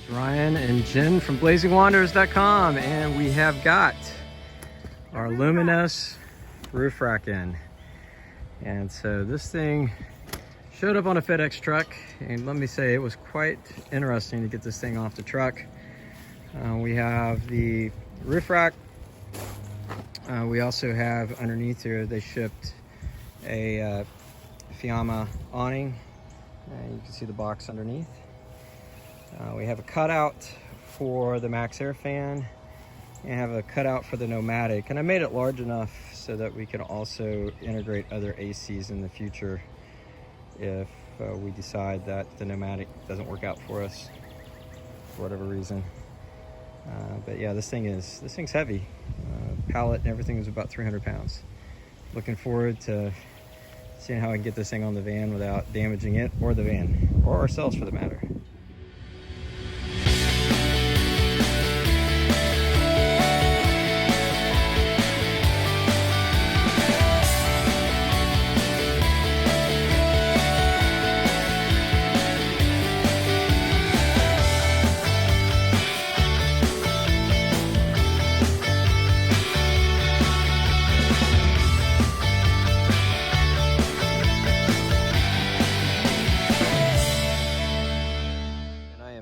Ryan and Jen from blazingwanderers.com, and we have got our Aluminess roof rack in. And so this thing showed up on a FedEx truck, and let me say it was quite interesting to get this thing off the truck. We have the roof rack. We also have underneath here, they shipped a Fiamma awning. You can see the box underneath. We have a cutout for the MaxxAir Fan and have a cutout for the Nomadic, and I made it large enough so that we can also integrate other ACs in the future if we decide that the Nomadic doesn't work out for us for whatever reason. But yeah, this thing's heavy. Pallet and everything is about 300 pounds. Looking forward to seeing how I can get this thing on the van without damaging it or the van, or ourselves for the matter.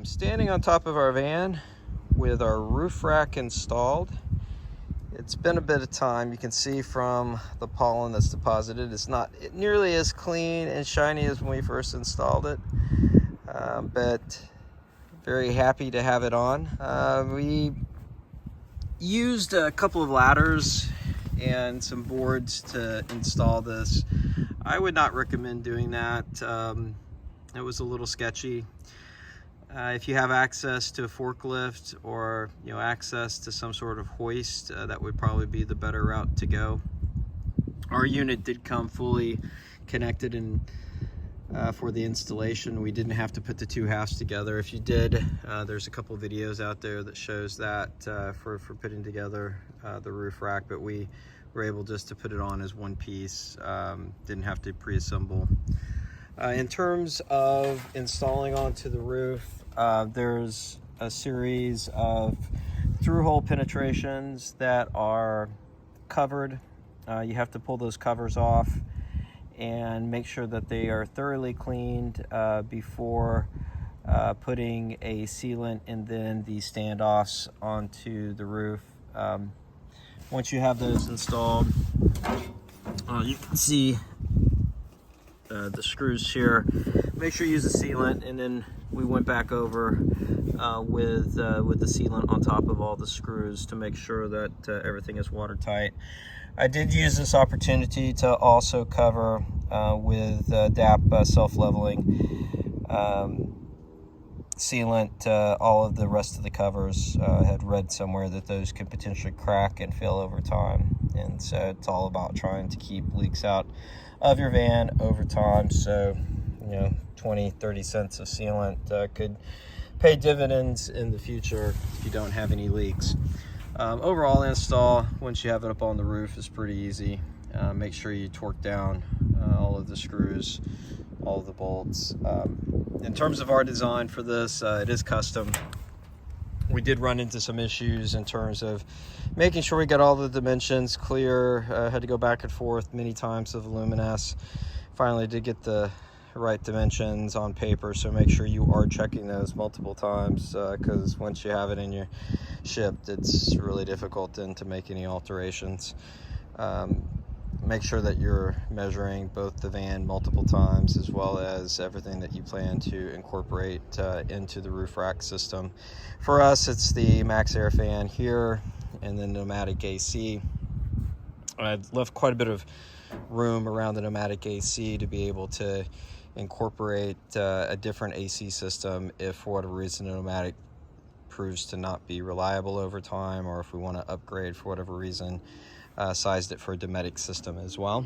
Standing on top of our van with our roof rack installed. It's been a bit of time. You can see from the pollen that's deposited, it's not nearly as clean and shiny as when we first installed it, but very happy to have it on. We used a couple of ladders and some boards to install this. I would not recommend doing that. It was a little sketchy. If you have access to a forklift or access to some sort of hoist, that would probably be the better route to go. Our unit did come fully connected, and for the installation we didn't have to put the two halves together. If you did, there's a couple videos out there that shows that for putting together the roof rack, but we were able just to put it on as one piece. Didn't have to pre-assemble. In terms of installing onto the roof, there's a series of through-hole penetrations that are covered. You have to pull those covers off and make sure that they are thoroughly cleaned before putting a sealant and then the standoffs onto the roof. Once you have those installed, you can see the screws here. Make sure you use a sealant, and then we went back over with the sealant on top of all the screws to make sure that everything is watertight. I did use this opportunity to also cover with DAP self-leveling sealant all of the rest of the covers. I had read somewhere that those could potentially crack and fail over time, and so it's all about trying to keep leaks out of your van over time. So 20-30 cents of sealant could pay dividends in the future if you don't have any leaks. Overall install, once you have it up on the roof, is pretty easy. Make sure you torque down all of the screws, all of the bolts. In terms of our design for this, it is custom. We did run into some issues in terms of making sure we got all the dimensions clear. Had to go back and forth many times with Aluminess. Finally did get the right dimensions on paper, so make sure you are checking those multiple times, because once you have it in your shipped, it's really difficult then to make any alterations. Make sure that you're measuring both the van multiple times, as well as everything that you plan to incorporate into the roof rack system. For us, it's the MaxxAir Fan here, and then Nomadic AC. I've left quite a bit of room around the Nomadic AC to be able to incorporate a different AC system if for whatever reason the Nomadic proves to not be reliable over time, or if we want to upgrade for whatever reason. Sized it for a Nomadic system as well.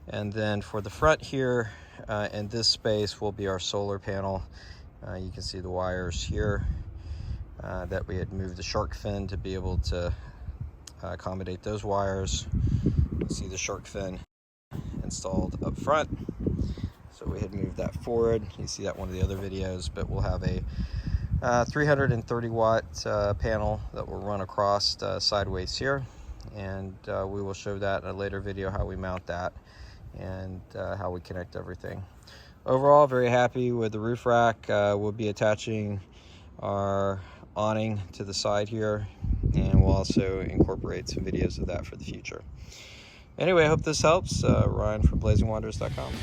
And then for the front here, in this space will be our solar panel. You can see the wires here that we had moved the shark fin to be able to accommodate those wires. You see the shark fin installed up front, so we had moved that forward. You see that in one of the other videos, but we'll have a 330 watt panel that will run across sideways here, and we will show that in a later video how we mount that and how we connect everything. Overall, very happy with the roof rack. We'll be attaching our awning to the side here, and we'll also incorporate some videos of that for the future. Anyway, I hope this helps. Ryan from blazingwonders.com.